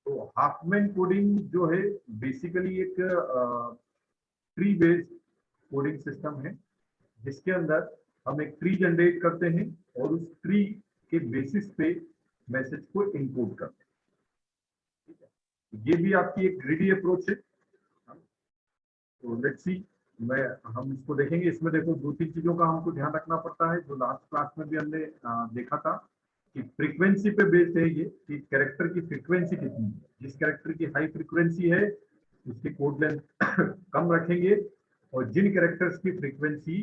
तो Huffman coding जो है बेसिकली एक ट्री बेस्ड कोडिंग सिस्टम है, जिसके अंदर हम एक ट्री जनरेट करते हैं और उस ट्री के बेसिस पे मैसेज को इनकोड करते हैं। ठीक है, ये भी आपकी एक ग्रिडी अप्रोच है। तो लेट्स सी, हम इसको देखेंगे। इसमें देखो दो तीन चीजों का हमको ध्यान रखना पड़ता है, जो लास्ट क्लास में भी हमने देखा था कि फ्रीक्वेंसी पे बेस्ड है ये, कि कैरेक्टर की फ्रीक्वेंसी कितनी है। जिस कैरेक्टर की हाई फ्रीक्वेंसी है उसकी कोड लेंथ कम रखेंगे, और जिन कैरेक्टर्स की फ्रीक्वेंसी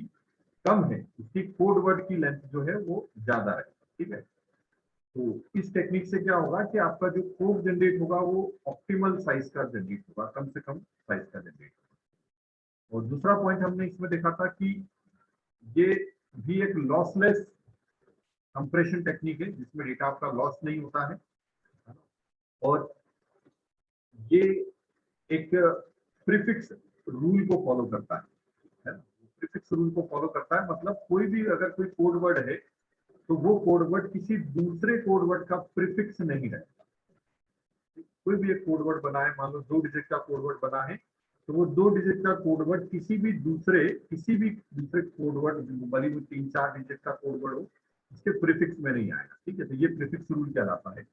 कम है उसकी कोड वर्ड की लेंथ जो है वो ज्यादा रखेंगे। ठीक है, तो इस टेक्निक से क्या होगा कि आपका जो कोड जनरेट होगा वो ऑप्टिमल साइज का जनरेट होगा, कम से कम साइज का जनरेट होगा। और दूसरा पॉइंट हमने इसमें देखा था कि ये भी एक लॉसलेस कंप्रेशन टेक्निक है, जिसमें डेटा आपका लॉस नहीं होता है। और ये एक प्रीफिक्स रूल को फॉलो करता है। प्रीफिक्स रूल को फॉलो करता है मतलब कोई भी अगर कोई कोड वर्ड है तो वो कोड वर्ड किसी दूसरे कोड वर्ड का प्रीफिक्स नहीं रहेगा। कोई भी एक कोड वर्ड बना है, मान लो 2 डिजिट का कोड वर्ड बना है, तो वो 2 डिजिट का कोड वर्ड किसी भी दूसरे कोड वर्ड, भले वो 3-4 डिजिट का कोड वर्ड हो, इसके प्रीफिक्स में नहीं आएगा। ठीक है, तो ये प्रीफिक्स रूल कहलाता है।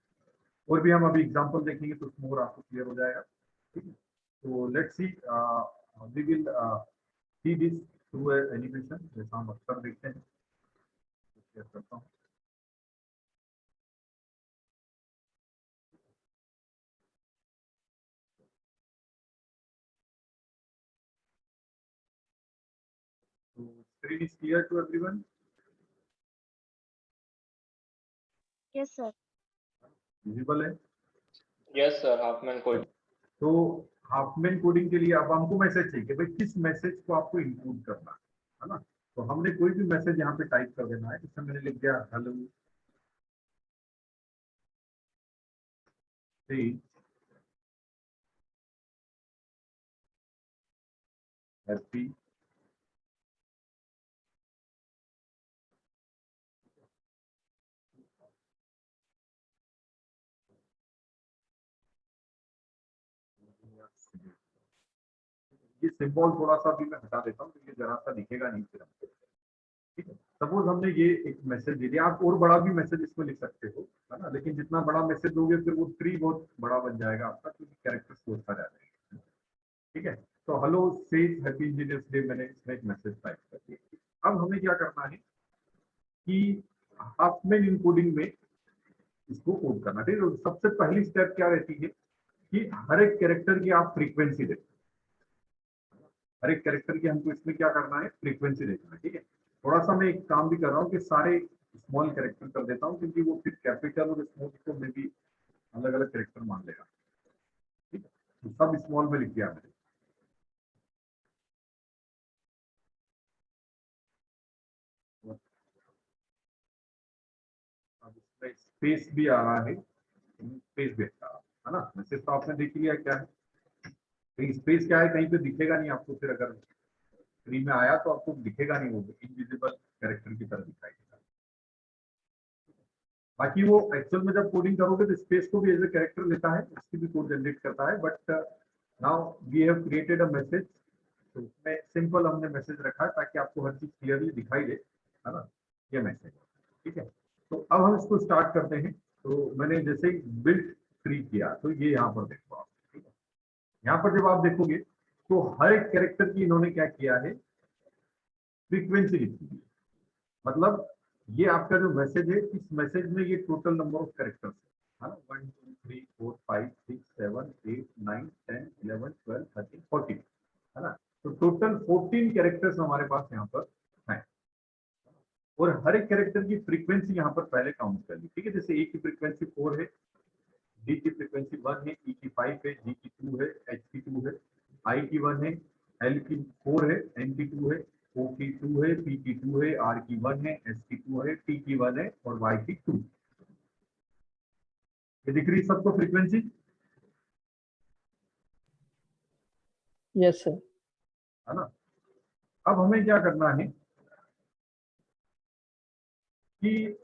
और भी हम अभी एग्जांपल देखेंगे तो उसमें और आपको क्लियर हो जाएगा। ठीक है, तो let's see, we will see this through animation, जैसा हम अक्सर देखते हैं। शेयर करता हूँ। तो screen is clear to everyone? Yes sir. Visible है? Yes sir, Huffman code. तो हाफमैन कोडिंग के लिए अब हमको मैसेज चाहिए, भाई किस मैसेज को आपको इंक्लूड करना है ना। तो हमने कोई भी मैसेज यहाँ पे टाइप कर देना है। इसमें मैंने लिख दिया हेलो हैप्पी ये सिंबल थोड़ा सा भी मैं हटा देता हूँ क्योंकि जरा सा दिखेगा नहीं फिर हमको। ठीक है, सपोज हमने ये एक मैसेज दे दिया। आप और बड़ा भी मैसेज इसमें लिख सकते हो, है ना, लेकिन जितना बड़ा मैसेज दोगे फिर वो ट्री बहुत बड़ा बन जाएगा आपका, क्योंकि कैरेक्टर्स बहुत सारे आ जाएंगे। ठीक है, तो hello says happy engineers day मैंने इसमें एक मैसेज टाइप कर दिया। अब हमें क्या करना है कि हाफमैन इनकोडिंग में इसको कोड करना। ठीक है, सबसे पहली स्टेप क्या रहती है कि हर एक कैरेक्टर की आप फ्रीक्वेंसी देखो। हर एक कैरेक्टर की हमको इसमें क्या करना है, फ्रीक्वेंसी देखना है। ठीक है, थोड़ा सा मैं एक काम भी कर रहा हूँ कि सारे स्मॉल कैरेक्टर कर देता हूँ, क्योंकि वो फिर कैपिटल और स्मॉल को में भी अलग अलग कैरेक्टर मान लेगा। ठीक है, तो सब स्मॉल में लिख दिया मैंने। अब इसमें स्पेस भी आ रहा है, स्पेस भी अच्छा है ना। मैसेज तो आपने देख लिया क्या है। कहीं स्पेस क्या है, कहीं पे दिखेगा नहीं आपको, फिर अगर स्क्रीन में आया तो आपको दिखेगा नहीं, वो इनविजिबल कैरेक्टर की तरह दिखाई देगा। बाकी वो एक्चुअल में जब कोडिंग करोगे तो स्पेस को भी एज ए कैरेक्टर लेता है, उसकी भी कोड जनरेट करता है। But now we have created a message, तो उसमें सिंपल हमने मैसेज रखा है ताकि आपको हर चीज क्लियरली दिखाई दे, है ना, ये मैसेज। ठीक है, तो अब हम इसको स्टार्ट करते हैं। तो मैंने जैसे ही बिल्ड ट्री किया तो ये यहाँ पर देखो आप। ठीक है, यहाँ पर जब आप देखोगे तो हर एक कैरेक्टर की इन्होंने क्या किया है, फ्रीक्वेंसी लिखी है। मतलब ये आपका जो मैसेज है, इस मैसेज में ये टोटल नंबर ऑफ कैरेक्टर्स है ना, 1 2 3 4 5 6 7 8 9 10 11 12 13 14, है ना। तो टोटल 14 कैरेक्टर्स हमारे पास यहाँ पर हैं, और हर एक कैरेक्टर की फ्रीक्वेंसी यहाँ पर पहले काउंट कर ली। ठीक है, जैसे ए की फ्रीक्वेंसी 4 है, डी की फ्रीक्वेंसी 1 है, ई की 5 है, जी की 2 है, एच की 2 है, आई की 1 है, एल की 4 है, एन की 2 है, ओ की 2 है, पी की 2 है, आर की 1 है, एस की 2 है, टी की 1 है और वाई की 2। ये दिख रही सबको फ्रीक्वेंसी? Yes sir. है ना। अब हमें क्या करना है कि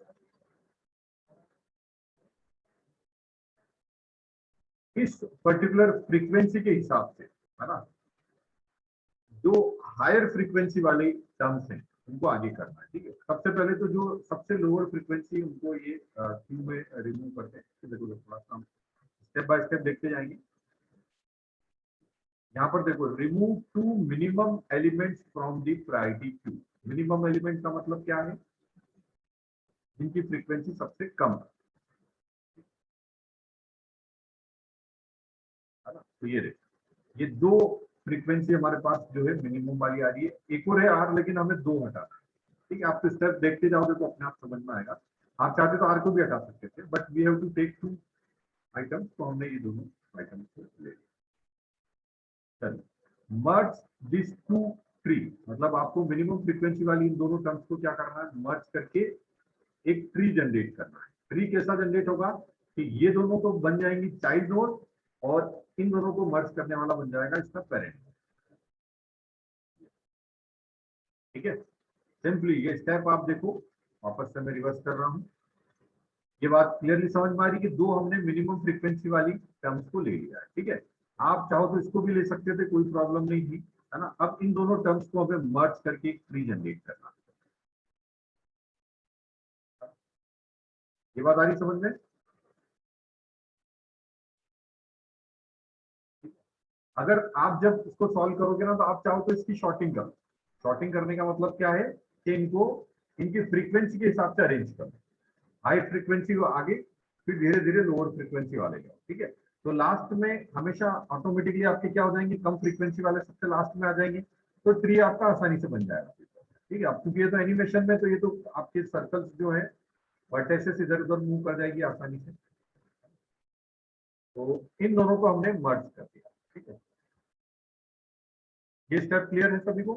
इस पर्टिकुलर फ्रीक्वेंसी के हिसाब से, है ना, जो हायर फ्रीक्वेंसी वाले टर्म्स हैं उनको आगे करना है। ठीक है, सबसे पहले तो जो सबसे लोअर फ्रीक्वेंसी उनको ये क्यू में रिमूव करते हैं। तो देखो थोड़ा सा स्टेप बाय स्टेप देखते जाएंगे। यहाँ पर देखो, remove 2 minimum elements from the priority queue. Minimum element का मतलब क्या है? जिनकी फ्रीक्वेंसी सबसे कम है ना। तो ये देखो, ये 2 फ्रीक्वेंसी हमारे पास जो है मिनिमम वाली आ रही है। एक और है आर, लेकिन हमें 2 हटाना है। ठीक है, आप तो स्टेप देखते जाओगे तो अपने आप समझ में आएगा। आप चाहते तो आर को भी हटा सकते थे, but we have to take 2 items, तो हमने ये दोनों आइटम्स को ले लिया। चलिए, मर्ज दिस 2 ट्री, मतलब आपको मिनिमम फ्रीक्वेंसी वाली इन दोनों टर्म्स को क्या करना है? मर्ज करके एक ट्री जनरेट करना है। ट्री कैसा जनरेट होगा कि ये दोनों तो बन जाएंगी चाइल्ड नोड, और इन दोनों को मर्ज करने वाला बन जाएगा इसका पेरेंट। ठीक है, सिंपली ये स्टेप आप देखो, वापस से मैं रिवर्स कर रहा हूं। ये बात क्लियरली समझ में आ रही कि 2 हमने मिनिमम फ्रीक्वेंसी वाली टर्म्स को ले लिया है। ठीक है, आप चाहो तो इसको भी ले सकते थे, कोई प्रॉब्लम नहीं थी, है ना। अब इन दोनों टर्म्स को हमें मर्ज करके एक ट्री जनरेट करना। ये बात आ रही समझ में? अगर आप जब इसको सॉल्व करोगे ना, तो आप चाहो तो इसकी शॉर्टिंग करो। शॉर्टिंग करने का मतलब क्या है कि इनको इनकी फ्रीक्वेंसी के हिसाब से अरेंज करो। हाई फ्रीक्वेंसी को आगे, फिर धीरे धीरे लोअर फ्रीक्वेंसी वाले जाओ। ठीक है, तो लास्ट में हमेशा ऑटोमेटिकली आपके क्या हो जाएंगे? कम फ्रीक्वेंसी वाले सबसे लास्ट में आ जाएंगे, तो ट्री आपका आसानी से बन जाएगा। ठीक है, अब क्योंकि ये तो एनिमेशन में, तो ये तो आपके सर्कल्स जो है वर्टेसेस इधर उधर मूव कर जाएगी आसानी से। तो इन दोनों को हमने मर्ज कर दिया। ठीक है, ये स्टेप क्लियर है सभी को?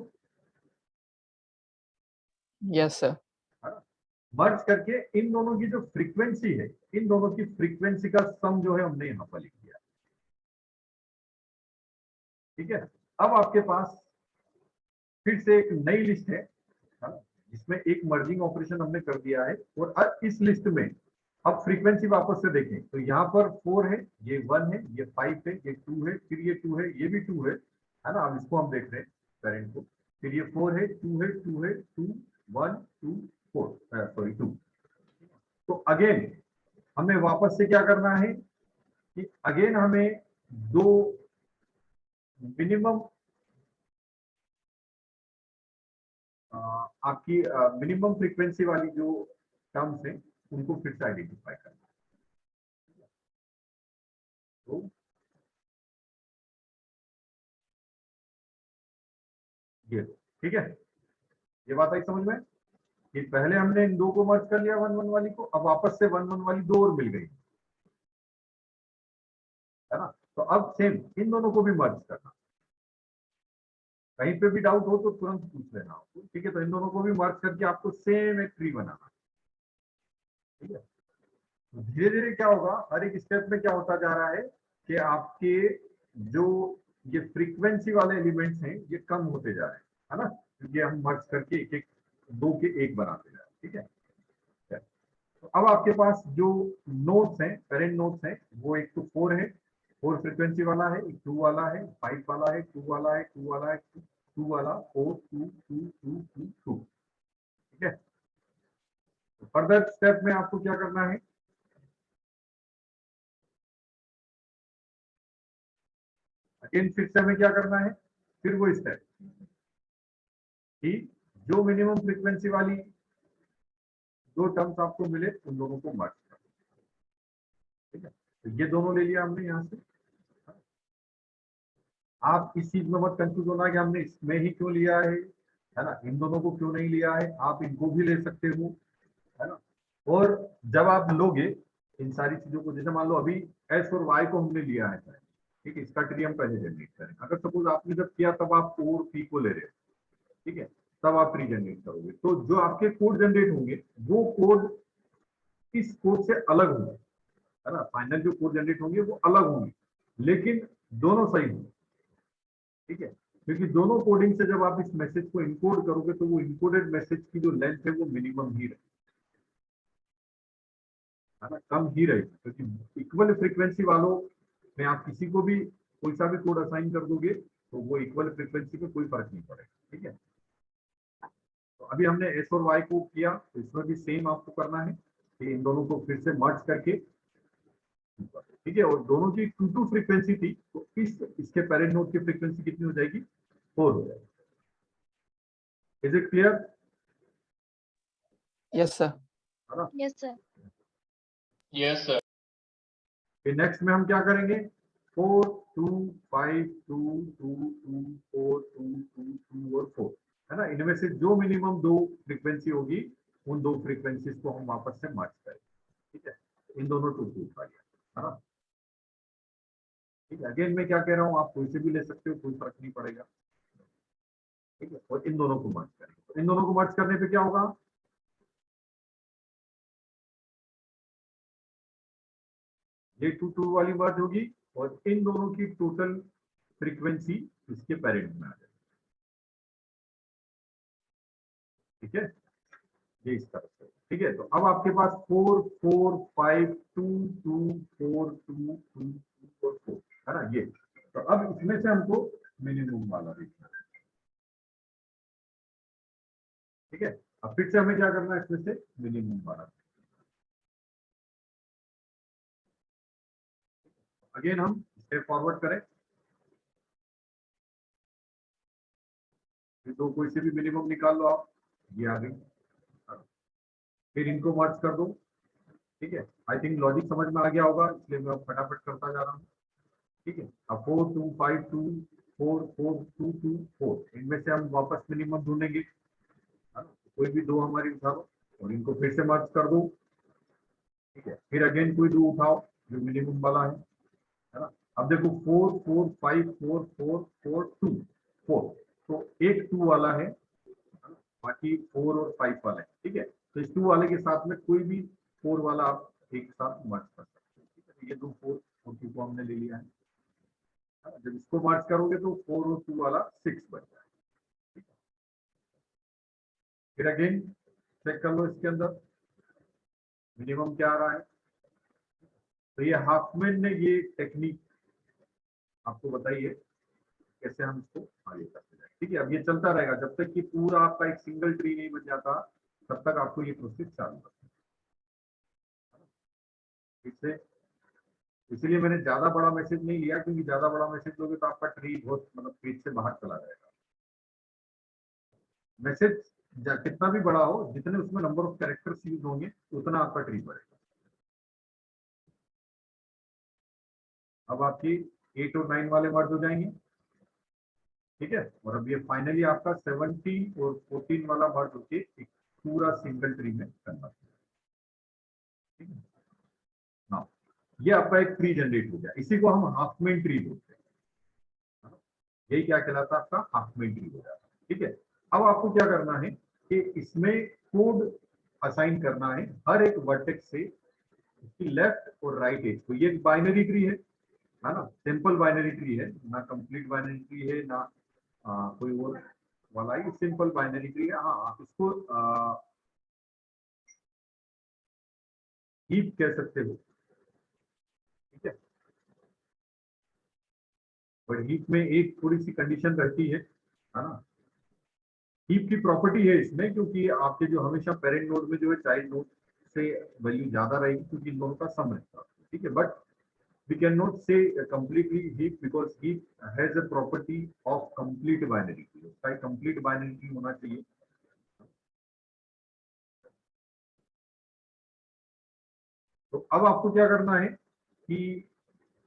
Yes, sir. मर्ज करके इन दोनों की जो फ्रीक्वेंसी है, इन दोनों की फ्रीक्वेंसी का सम जो है हमने यहां पर लिख दिया। ठीक है, अब आपके पास फिर से एक नई लिस्ट है ना, जिसमें एक मर्जिंग ऑपरेशन हमने कर दिया है। और अब इस लिस्ट में अब फ्रीक्वेंसी वापस से देखें तो यहाँ पर 4 है, ये 1 है, ये 5 है, ये 2 है, फिर ये 2 है, ये भी 2 है ना। अब इसको हम देख रहे हैं पेरेंट को। फिर ये 4 है, 2 है, 2 है, 2 1 2 4, सॉरी 2। तो अगेन हमें वापस से क्या करना है कि अगेन हमें 2 मिनिमम आपकी मिनिमम फ्रीक्वेंसी वाली जो टर्म्स है उनको फिर से आइडेंटिफाई करना है। तो ये ठीक है, ये बात आई समझ में कि पहले हमने इन 2 को मर्ज कर लिया 1 1 वाली को, अब वापस से 1 1 वाली 2 और मिल गई, है ना। तो अब सेम इन दोनों को भी मर्ज करना। कहीं पे भी डाउट हो तो तुरंत पूछ लेना आपको। ठीक है, तो इन दोनों को भी मर्ज करके आपको सेम एक ट्री बनाना। ठीक है, धीरे धीरे क्या होगा, हर एक स्टेप में क्या होता जा रहा है कि आपके जो ये फ्रीक्वेंसी वाले एलिमेंट्स हैं ये कम होते जा रहे हैं, है ना, क्योंकि हम मर्ज करके एक एक 2 के 1 बनाते जा रहे हैं। ठीक है, तो अब आपके पास जो नोट्स हैं, पेरेंट नोट्स हैं, वो एक तो 4 है, 4 फ्रीक्वेंसी वाला है, एक 2 वाला है, 5 वाला है, 2 वाला है, 2 वाला है, 2 वाला, 4 2 2 2 2 2। ठीक है, तो फर्दर स्टेप में आपको क्या करना है, अगेन फिर से हमें क्या करना है, फिर वो स्टेप कि जो मिनिमम फ्रीक्वेंसी वाली 2 टर्म्स आपको मिले उन दोनों को मर्ज कर। ठीक है, तो ये दोनों ले लिया हमने यहां से। आप इस चीज में मत कंफ्यूज होना कि हमने इसमें ही क्यों लिया है ना, इन दोनों को क्यों नहीं लिया है। आप इनको भी ले सकते हो, है ना। और जब आप लोगे इन सारी चीजों को, जैसे मान लो अभी एस और वाई को हमने लिया है, ठीक है, इसका ट्री हम पहले जनरेट करें। अगर सपोज आपने जब किया तब आप ओ और पी को ले रहे हो, ठीक है, तब आप ट्री जनरेट करोगे, तो जो आपके कोड जनरेट होंगे वो कोड इस कोड से अलग होंगे, है ना। फाइनल जो कोड जनरेट होंगे वो अलग होंगे, लेकिन दोनों सही होंगे। ठीक है, क्योंकि दोनों कोडिंग से जब आप इस मैसेज को इनकोड करोगे तो वो इनकोडेड मैसेज की जो लेंथ है वो मिनिमम ही रहेगी, है ना, कम ही रहेगी, क्योंकि इक्वल फ्रीक्वेंसी वालों में आप किसी को भी कोई सा भी कोड असाइन कर दोगे तो वो इक्वल फ्रीक्वेंसी पे कोई फर्क नहीं पड़ेगा, ठीक है। तो अभी हमने एस और वाई को किया, तो इसमें भी सेम आपको करना है कि इन दोनों को फिर से मर्ज करके, ठीक है। और दोनों की 2 फ्रीक्वेंसी थी, तो इसके पेरेंट नोड की फ्रीक्वेंसी कितनी हो जाएगी, 4 हो जाएगी। Is it clear? Yes, sir. Yes, sir. Yes, sir. फिर नेक्स्ट में हम क्या करेंगे, 4 2 5 2 2 2 4 2 2 2 और 4, है ना। इनमें से जो मिनिमम 2 फ्रीक्वेंसी होगी उन 2 फ्रीक्वेंसीज को हम वापस से मर्ज करेंगे, ठीक है। इन दोनों 2 2 का, है ना। ठीक है, अगेन मैं क्या कह रहा हूँ, आप कोई से भी ले सकते हो, कोई फर्क नहीं पड़ेगा, ठीक है। और इन दोनों को मर्ज करेंगे, तो इन दोनों को मर्ज करने पे क्या होगा, ये 2 2 वाली मर्ज होगी और इन दोनों की टोटल फ्रीक्वेंसी इसके पेरेंट में आ जाएगी, ठीक है। ये इस तरह से, ठीक है। तो अब आपके पास 4 4 5 2 2 4 2 2 4 4, है ना ये। तो अब इसमें से हमको मिनिमम वाला देखना है, ठीक है। अब फिर से हमें क्या करना है, इसमें से मिनिमम वाला, अगेन हम स्टेप फॉरवर्ड करें, तो कोई से भी मिनिमम निकाल लो आप, ये आ गई। फिर इनको मर्ज कर दो, ठीक है। आई थिंक लॉजिक समझ में आ गया होगा, इसलिए मैं फटाफट करता जा रहा हूँ, ठीक है। अब 4 2 5 2 4 4 2 2 4, इनमें से हम वापस मिनिमम ढूंढेंगे, है ना। कोई भी 2 हमारी उठा लो और इनको फिर से मर्ज कर दो, ठीक है। फिर अगेन कोई 2 उठाओ जो मिनिमम वाला है ना। अब देखो 4 4 5 4 4 4 2 4, तो एक 2 वाला है, बाकी 4 और 5 वाला है, ठीक है। तो इस 2 वाले के साथ में कोई भी 4 वाला आप एक साथ मर्ज कर सकते हो, ठीक है। तो ये 2 4 और 2 को हमने ले लिया है, जब इसको मर्ज करोगे तो 4 और 2 वाला 6 बन जाएगा, ठीक है। फिर अगेन चेक कर लो इसके अंदर मिनिमम क्या आ रहा है। तो ये हाफमैन ने ये टेक्निक आपको बताई है कैसे हम इसको आगे करते जाए, ठीक है। अब ये चलता रहेगा जब तक कि पूरा आपका एक सिंगल ट्री नहीं बन जाता, तब तक आपको ये प्रोसेस चालू रखना है। इससे इसीलिए मैंने ज्यादा बड़ा मैसेज नहीं लिया, क्योंकि ज्यादा बड़ा मैसेज लोगे तो आपका ट्री बहुत मतलब पेज से बाहर चला जाएगा। मैसेज कितना भी बड़ा हो, जितने उसमें नंबर ऑफ कैरेक्टर्स यूज होंगे उतना आपका ट्री बढ़ेगा। अब आपकी 8 और 9 वाले मर्ज हो जाएंगे, ठीक है। और अब ये फाइनली आपका 17 और 14 वाला मर्ज होके एक पूरा सिंगल ट्री में कन्वर्ट, ठीक है ना। ये आपका एक ट्री जनरेट हो गया, इसी को हम हाफमैन ट्री बोलते हैं, है ना? यही क्या कहलाता है, आपका हाफमैन ट्री हो जाता है, ठीक है। अब आपको क्या करना है कि इसमें कोड असाइन करना है हर एक वर्टेक्स से उसकी लेफ्ट और राइट एज को। ये बाइनरी ट्री है ना, सिंपल बाइनरी ट्री है, ना कंप्लीट बाइनरी ट्री है, ना कोई और वाला है, सिंपल बाइनरी ट्री है। हाँ, आप इसको हीप कह सकते हो, ठीक है। बट हीप में एक थोड़ी सी कंडीशन रहती है ना। हीप की प्रॉपर्टी है इसमें, क्योंकि आपके जो हमेशा पेरेंट नोड में जो है चाइल्ड नोड से वैल्यू ज्यादा रहेगी, क्योंकि इन दोनों का सम रहता है, ठीक है। But we cannot say completely heap because heap has a property of complete binary tree, उसका एक complete binary tree होना चाहिए। तो अब आपको क्या करना है कि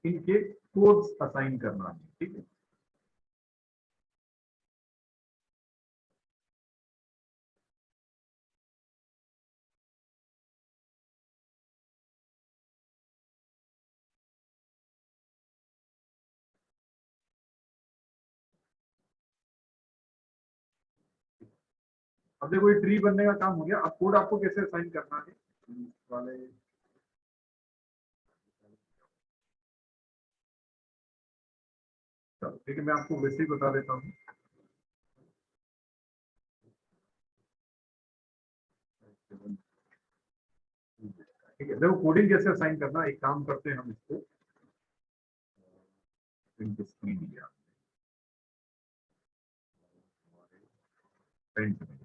इनके कोड्स असाइन करना है, ठीक है। अब देखो ये ट्री बनने का काम हो गया, अब कोड आपको कैसे असाइन करना है वाले, चलो ठीक है, मैं आपको वैसे ही बता देता हूँ। ठीक है, देखो कोडिंग कैसे असाइन करना, एक काम करते हैं हम इसको प्रिंट स्क्रीन लिया प्रिंट में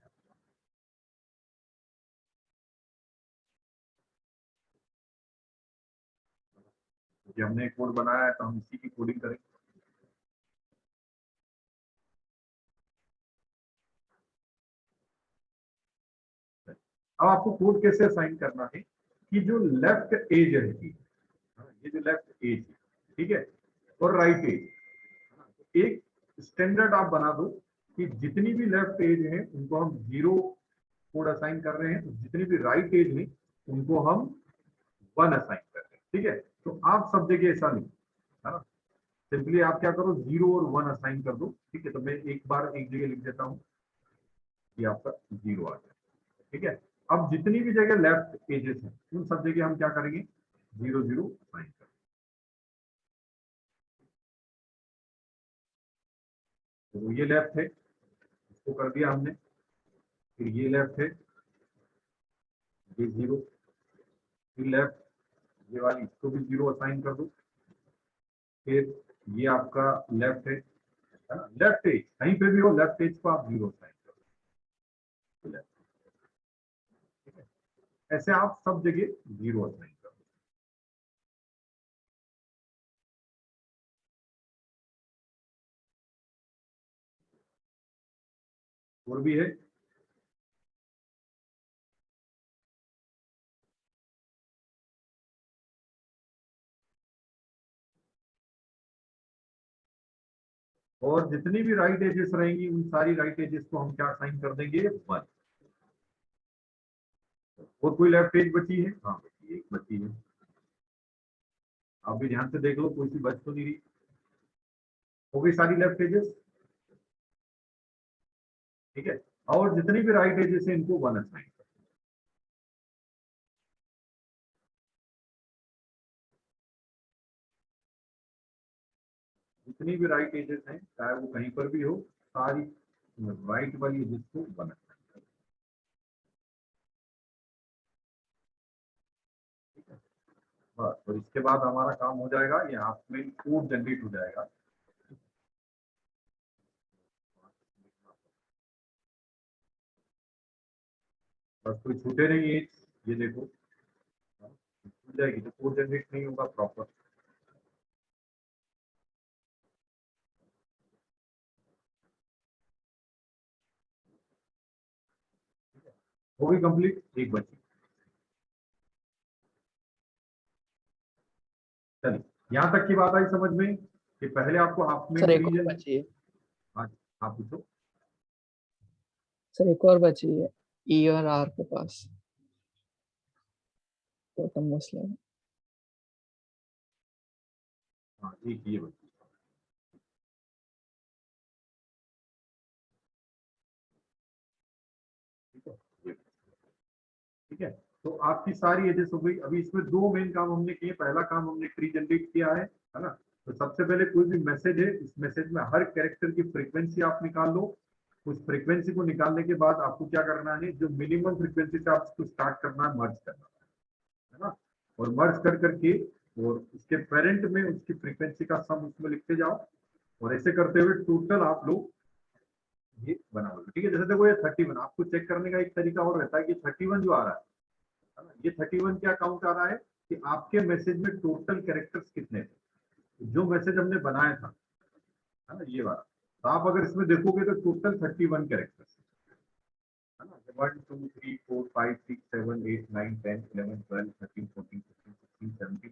क्योंकि हमने एक कोड बनाया है तो हम इसी की कोडिंग करेंगे। अब आपको कोड कैसे असाइन करना है कि जो लेफ्ट एज रहती है, ये जो लेफ्ट एज है, ठीक है, और राइट एज, एक स्टैंडर्ड आप बना दो कि जितनी भी लेफ्ट एज है उनको हम 0 कोड असाइन कर रहे हैं, तो जितनी भी राइट एज है उनको हम 1 असाइन कर रहे हैं। ठीक है, तो आप सब जगह ऐसा नहीं, है ना, सिंपली आप क्या करो 0 और 1 असाइन कर दो। ठीक है, तो मैं एक बार एक जगह लिख देता हूँ कि आपका 0 आ जाए। ठीक है, अब जितनी भी जगह लेफ्ट एजेस हैं उन सब जगह हम क्या करेंगे 0 0 असाइन करेंगे। तो ये लेफ्ट है, इसको कर दिया हमने, फिर ये लेफ्ट है, ये 0, फिर लेफ्ट ये वाली इसको भी 0 असाइन कर दो, फिर ये आपका लेफ्ट है ना, लेफ्ट एज कहीं पे भी हो लेफ्ट एज को आप 0 असाइन कर दो। ठीक है, ऐसे आप सब जगह 0 असाइन कर दो। और भी है, और जितनी भी राइट एजेस रहेंगी उन सारी राइट एजेस को हम क्या असाइन कर देंगे 1। और कोई लेफ्ट एज बची है? हाँ बची है, एक बची है, आप भी ध्यान से देख लो कोई सी बच तो नहीं रही। हो गई सारी लेफ्ट एजेस। ठीक है, और जितनी भी राइट एजेस है इनको 1 असाइन कर। जितनी भी राइट एजेस हैं चाहे वो कहीं पर भी हो, सारी राइट वाली एजेस को 1 असाइन कर। ठीक है, बस, और इसके बाद हमारा काम हो जाएगा, यहाँ में कोड जनरेट हो जाएगा। बस कोई छूटे नहीं एज, ये देखो छूट जाएगी तो कोड जनरेट नहीं होगा प्रॉपर। हो गई कंप्लीट, एक बची। चलिए, यहाँ तक की बात आई समझ में कि पहले आपको हाफ में सर एक और रीजन। बची है। हाँ, आप पूछो। सर एक और बची है, ई और आर के पास टोटल मसला है। हाँ एक ये बची। ठीक है, ये। ठीक है, तो आपकी सारी एजेस हो गई। अभी इसमें 2 मेन काम हमने किए। पहला काम हमने ट्री जनरेट किया है ना। तो सबसे पहले कोई भी मैसेज है, इस मैसेज में हर कैरेक्टर की फ्रीक्वेंसी आप निकाल लो। उस फ्रीक्वेंसी को निकालने के बाद आपको क्या करना है, जो मिनिमम फ्रीक्वेंसी से आपको स्टार्ट करना है, मर्ज करना है ना। और मर्ज कर करके और उसके पेरेंट में उसकी फ्रीक्वेंसी का सम उसमें लिखते जाओ। और ऐसे करते हुए टोटल आप लोग ये बनाओगे। ठीक है, जैसे देखो ये 31, आपको चेक करने का एक तरीका और रहता है कि 31 जो आ रहा है ना, ये 31 क्या काउंट आ रहा है कि आपके मैसेज में टोटल कैरेक्टर्स कितने थे, जो मैसेज हमने बनाया था, है ना, ये वाला। तो आप अगर इसमें देखोगे तो टोटल 31 कैरेक्टर्स है ना। 1 2 3 4 5 6 7 8 9 10 11 12 13 14 15 16 17 18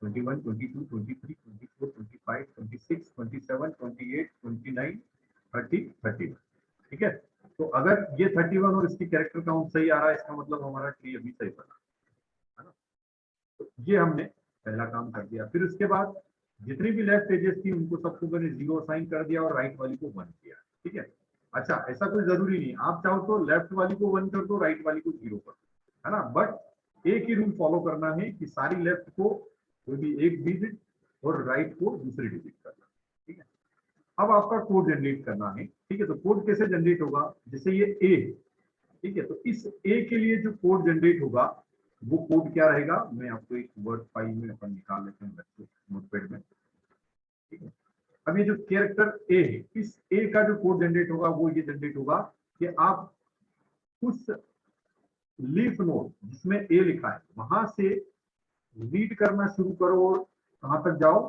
19 20 21 22 23 24 25 26 27 28 29 30 31। ठीक है, तो अगर ये 31 और इसकी कैरेक्टर काउंट सही आ रहा है, इसका मतलब हमारा ट्री अभी सही बना है ना। तो ये हमने पहला काम कर दिया। फिर उसके बाद जितनी भी लेफ्ट एजेस थी उनको सबको मैंने 0 असाइन कर दिया और राइट वाली को 1 किया। ठीक है, अच्छा ऐसा कोई जरूरी नहीं, आप चाहो तो लेफ्ट वाली को 1 कर दो, राइट वाली को 0 कर दो, है ना। बट एक ही रूल फॉलो करना है कि सारी लेफ्ट को कोई भी एक डिजिट और राइट को दूसरी डिजिट करना। ठीक है, अब आपका कोड जनरेट करना है। ठीक है, तो कोड कैसे जनरेट होगा, जैसे ये ए है, ठीक है, तो इस ए के लिए जो कोड जनरेट होगा वो कोड क्या रहेगा, मैं आपको एक वर्ड फाइल में अपन निकाल लेते हैं बच्चे नोटपैड में। ठीक है। अब ये जो कैरेक्टर ए है, इस ए का जो कोड जनरेट होगा वो ये जनरेट होगा कि आप उस लीफ नोड जिसमें ए लिखा है वहां से रीड करना शुरू करो और कहां तक जाओ,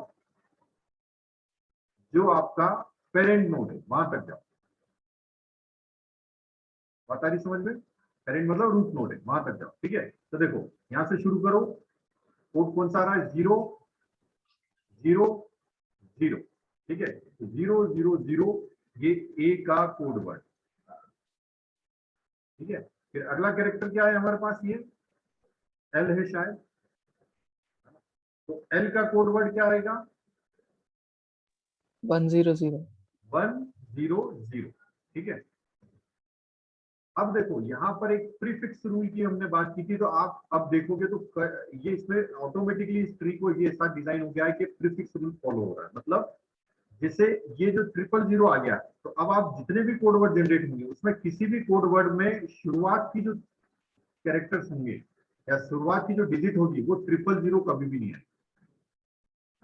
जो आपका पेरेंट नोड है वहां तक जाओ। बात आ रही समझ में? पेरेंट मतलब रूट नोड है, वहां तक जाओ। ठीक है, तो देखो यहां से शुरू करो, कोड कौन सा आ रहा है? 0 0 0। ठीक है, 0 0 0 ये ए का कोड वर्ड। ठीक है, फिर अगला कैरेक्टर क्या है हमारे पास? ये एल है शायद, तो एल का कोड वर्ड क्या रहेगा? 100. 1 0 0। ठीक है, अब देखो यहाँ पर एक प्रीफिक्स रूल की हमने बात की थी, तो आप अब देखोगे तो ये इसमें ऑटोमेटिकली इस ट्री को ये ऐसा डिजाइन हो गया है कि प्रीफिक्स रूल फॉलो हो रहा है। मतलब जैसे ये जो 000 आ गया, तो अब आप जितने भी कोड वर्ड जनरेट होंगे उसमें किसी भी कोड वर्ड में शुरुआत की जो कैरेक्टर्स होंगे या शुरुआत की जो डिजिट होगी वो 000 कभी भी नहीं है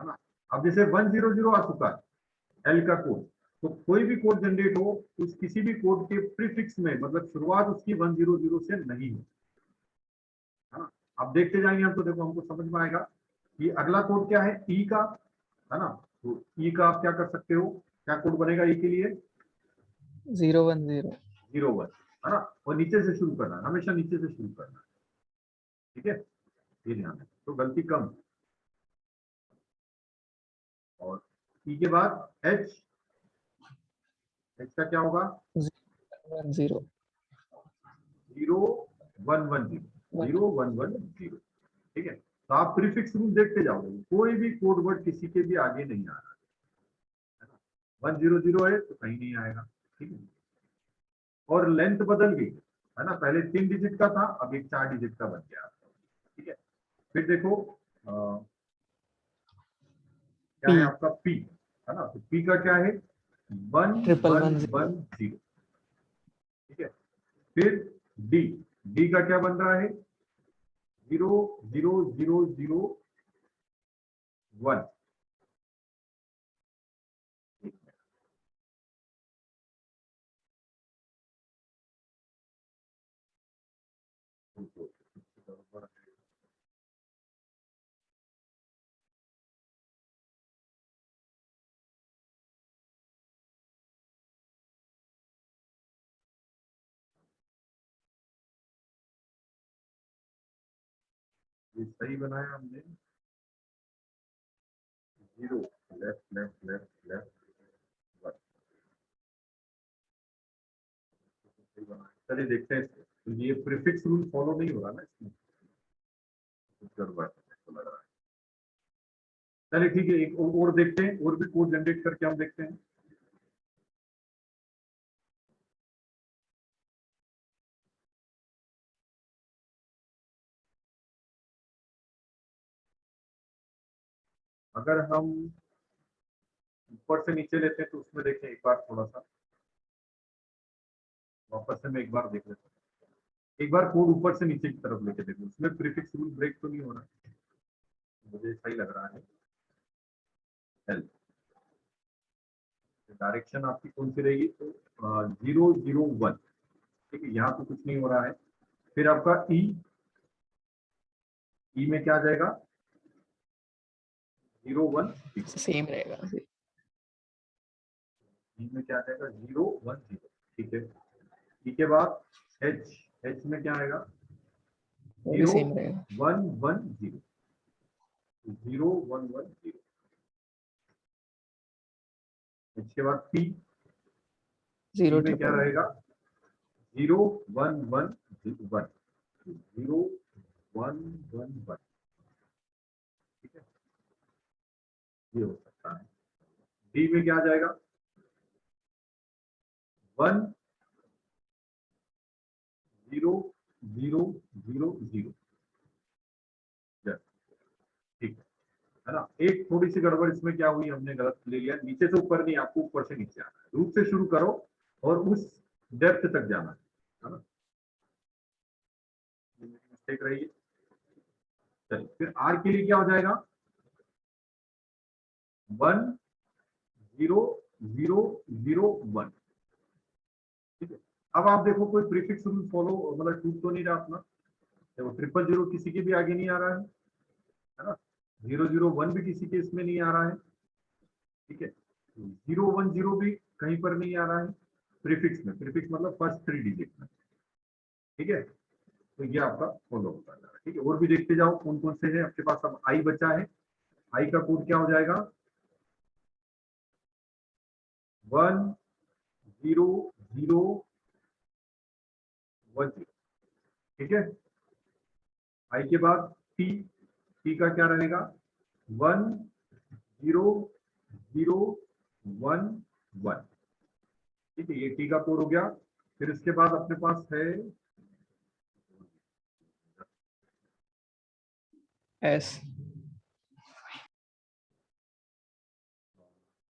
ना। अब जैसे 100 आ चुका है एल का कोड, तो कोई भी कोड जनरेट हो उस किसी भी कोड के प्रीफिक्स में मतलब शुरुआत उसकी 100 से नहीं हो, है ना। अब देखते जाएंगे हम, तो देखो हमको समझ में आएगा कि अगला कोड क्या है, ई का, है ना। तो ई का आप क्या कर सकते हो, क्या कोड बनेगा ई के लिए? 010. 01, है ना। और नीचे से शुरू करना है, हमेशा नीचे से शुरू करना है। ठीक है, ये ध्यान है, तो गलती कम। और ई के बाद एच, एच का क्या होगा? 10. 0 1 1 0, 0 1 1 0। ठीक है, तो आप प्रीफिक्स रूल देखते जाओगे, कोई भी कोड वर्ड किसी के भी आगे नहीं आ रहा है ना। 100 है तो कहीं नहीं आएगा। ठीक है, और लेंथ बदल गई, है ना। पहले 3 डिजिट का था, अब एक 4 डिजिट का बन गया। ठीक है, फिर देखो क्या है P. आपका पी, है ना। तो पी का क्या है? 1 1 1110. 1 0। ठीक है, फिर डी, डी का क्या बन रहा है? 0 0 0 0 1। ये सही बनाया हमने, 0 लेफ्ट लेफ्ट लेफ्ट लेफ्ट 1। सही बनाया, चलिए देखते हैं इसको। तो ये प्रीफिक्स रूल फॉलो नहीं हो रहा ना इसमें, कुछ गड़बड़ है ऐसा लग रहा है। चलिए ठीक है, एक और देखते हैं, और भी कोड जनरेट करके हम देखते हैं। अगर हम ऊपर से नीचे लेते हैं तो उसमें देखें एक बार, थोड़ा सा वापस से मैं एक बार देख लेता हूँ। एक बार कोड ऊपर से नीचे की तरफ लेके देखो, उसमें प्रीफिक्स रूल ब्रेक तो नहीं हो रहा, मुझे सही लग रहा है। हेल्प, डायरेक्शन आपकी कौन सी रहेगी? तो 0 0 1। ठीक है, यहाँ तो कुछ नहीं हो रहा है। फिर आपका ई, ई में क्या आ जाएगा? 0 1 0। सेम रहेगा. ई में क्या आ जाएगा? 0 1 0। ठीक है, ई के बाद एच, एच में क्या आएगा? वो भी 0 सेम रहेगा. 1 1 0, 0 1 1 0। एच के बाद पी, पी 0 में क्या 1 1. रहेगा? 0 1 1 1, 0 1 1 1। ठीक है, ये हो सकता है। डी में क्या आ जाएगा? 1 0 0 0 0। ठीक है ना। एक थोड़ी सी गड़बड़ इसमें क्या हुई, हमने गलत ले लिया, नीचे से ऊपर नहीं, आपको ऊपर से नीचे आना है। रूट से शुरू करो और उस डेप्थ तक जाना है ना। मिस्टेक रही है। चलिए, फिर आर के लिए क्या हो जाएगा? 1 0001। ठीक है, अब आप देखो कोई प्रीफिक्स रूल फॉलो मतलब टूट तो नहीं रहा अपना। देखो 000 किसी के भी आगे नहीं आ रहा है ना। 001 भी किसी के इसमें नहीं आ रहा है। ठीक है, 010 भी कहीं पर नहीं आ रहा है प्रीफिक्स में। प्रीफिक्स मतलब फर्स्ट 3 डिजिट में। ठीक है, तो ये आपका फॉलो होता जा रहा है। ठीक है, और भी देखते जाओ कौन कौन से हैं आपके पास। अब आई बचा है, आई का कोड क्या हो जाएगा? 1001। ठीक है, आई के बाद टी, टी का क्या रहेगा? 100111। ठीक है, ये टी का कोड हो गया। फिर इसके बाद अपने पास है S,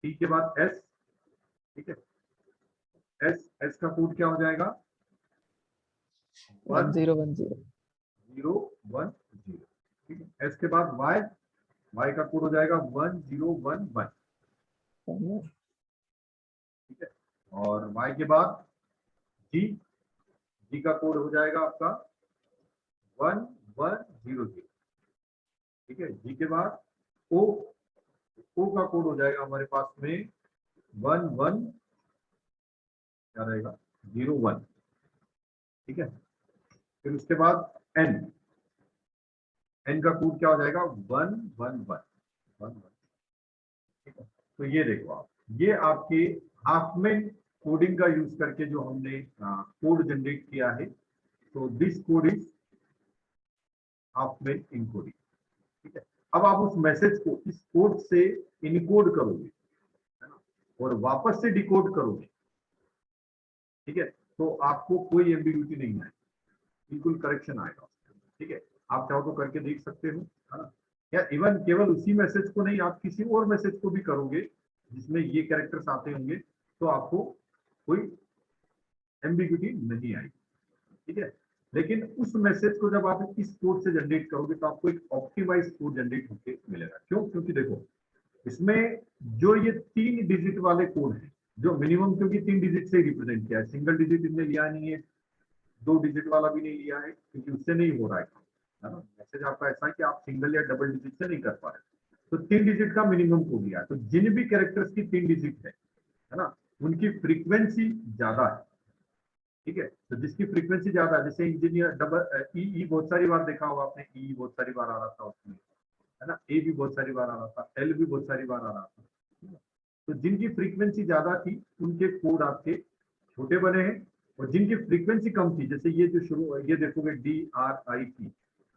टी के बाद एस। ठीक है, एस, एस का कोड क्या हो जाएगा? 1010, 1010। ठीक है, एस के बाद वाई, वाई का कोड हो जाएगा 1011। ठीक है, और वाई के बाद जी, जी का कोड हो जाएगा आपका 1100। ठीक है, जी के बाद ओ, ओ का कोड हो जाएगा हमारे पास में 11 क्या रहेगा 01। ठीक है, फिर उसके बाद एन, एन का कोड क्या हो जाएगा 111। ठीक है, तो ये देखो आप, ये आपके हाफमैन कोडिंग का यूज करके जो हमने कोड जनरेट किया है। तो this code is Hopman encoding. ठीक है, अब आप उस मैसेज को इस कोड से इनकोड करोगे, है ना, और वापस से डिकोड करोगे। ठीक है, तो आपको कोई एम्बिग्यूटी नहीं आएगी, बिल्कुल करेक्शन आएगा। ठीक है, आप चाहो तो करके देख सकते हो, है ना। या इवन केवल उसी मैसेज को नहीं, आप किसी और मैसेज को भी करोगे जिसमें ये कैरेक्टर्स आते होंगे, तो आपको कोई एम्बिग्यूटी नहीं आएगी। ठीक है, लेकिन उस मैसेज को जब आप इस कोड से जनरेट करोगे तो आपको एक ऑप्टिमाइज कोड जनरेट होकर मिलेगा। क्यों? क्योंकि देखो इसमें जो ये 3 डिजिट वाले कोड हैं, जो मिनिमम, क्योंकि 3 डिजिट से रिप्रेजेंट किया है, सिंगल डिजिट इनने लिया नहीं है, 2 डिजिट वाला भी नहीं लिया है, क्योंकि उससे नहीं हो रहा है ना। मैसेज आपका ऐसा है कि आप सिंगल या डबल डिजिट से नहीं कर पा रहे, तो 3 डिजिट का मिनिमम कोड लिया है। तो जिन भी कैरेक्टर्स की 3 डिजिट है ना, उनकी फ्रीक्वेंसी ज्यादा है। ठीक है, तो जिसकी फ्रीक्वेंसी ज्यादा है, जैसे इंजीनियर डबल ई बहुत सारी बार देखा होगा आपने, ई बहुत सारी बार आ रहा था उसमें, है ना, ए भी बहुत सारी बार आ रहा था, एल भी बहुत सारी बार आ रहा था। ठीक है? तो जिनकी फ्रीक्वेंसी ज्यादा थी उनके कोड आपके छोटे बने हैं, और जिनकी फ्रीक्वेंसी कम थी, जैसे ये जो शुरू, ये देखोगे डी आर आई टी,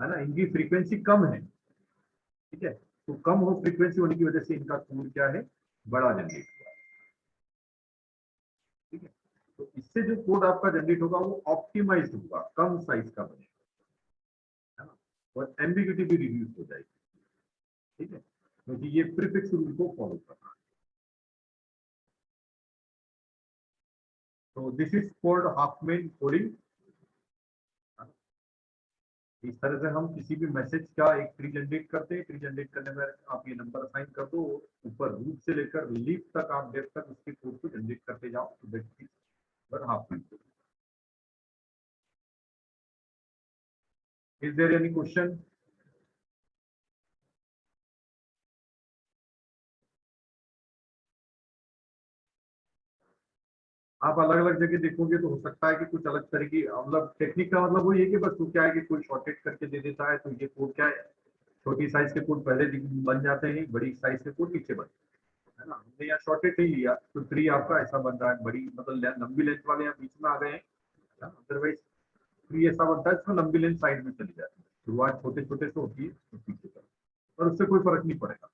है ना, इनकी फ्रीक्वेंसी कम है। ठीक है, तो कम हो फ्रीक्वेंसी होने की वजह से इनका कोड क्या है, बड़ा जनरेट हुआ। ठीक है, तो इससे जो कोड आपका जनरेट होगा वो ऑप्टिमाइज्ड होगा, कम साइज का बनेगा, है ना, और एम्बिग्यूटी भी रिड्यूस हो जाएगी। ठीक है, क्योंकि ये प्रीफिक्स रूल को फॉलो कर रहा है। तो this is called Hopman coding. इस तरह से हम किसी भी मैसेज का एक ट्री जनरेट करते हैं। ट्री जनरेट करने में आप ये नंबर असाइन कर दो, ऊपर रूट से लेकर लीफ तक, आप डेप्थ तक उसके कोड को जनरेट करते जाओ, तो that is Huffman coding. Is there any question? आप अलग अलग जगह देखोगे तो हो सकता है कि कुछ अलग तरह की, मतलब टेक्निक का मतलब वही है कि बस वो क्या है कि कोई शॉर्टकट करके दे देता है, तो ये कोड क्या है, छोटी साइज के कोड पहले बन जाते हैं, बड़ी साइज के कोड नीचे बन, है ना। हमने यहाँ शॉर्टकट नहीं लिया तो ट्री आपका ऐसा बन रहा है, बड़ी मतलब लंबी लेंथ वाले यहाँ बीच में आ गए हैं। अदरवाइज ट्री ऐसा बनता है इसमें लंबी लेंथ साइड में चली जाती है, शुरुआत छोटे छोटे से होती है तो पीछे तक, पर उससे कोई फर्क नहीं पड़ेगा।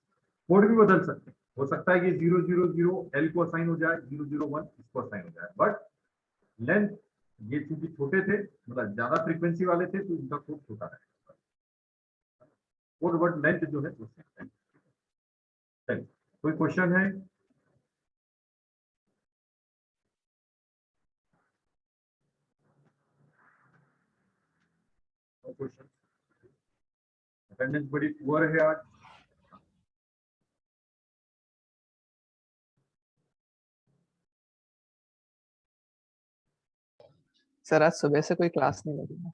कोड भी बदल सकते हैं, हो सकता है कि 000 एल को असाइन हो जाए, 001 इसको असाइन हो जाए, बट लेंथ, ये चूंकि छोटे थे, मतलब ज्यादा फ्रीक्वेंसी वाले थे, तो इनका कोड छोटा रहेगा। कोड वर्ड लेंथ जो है वो सेम है। चलिए, कोई क्वेश्चन है? क्वेश्चन? अटेंडेंस बड़ी पुअर है आज। सर आज सुबह से कोई क्लास नहीं लगी है।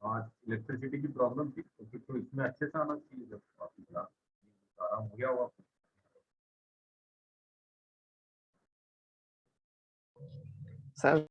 आज इलेक्ट्रिसिटी की प्रॉब्लम थी तो फिर तो इसमें अच्छे से आना चाहिए जब काफी आराम हो गया हुआ। सर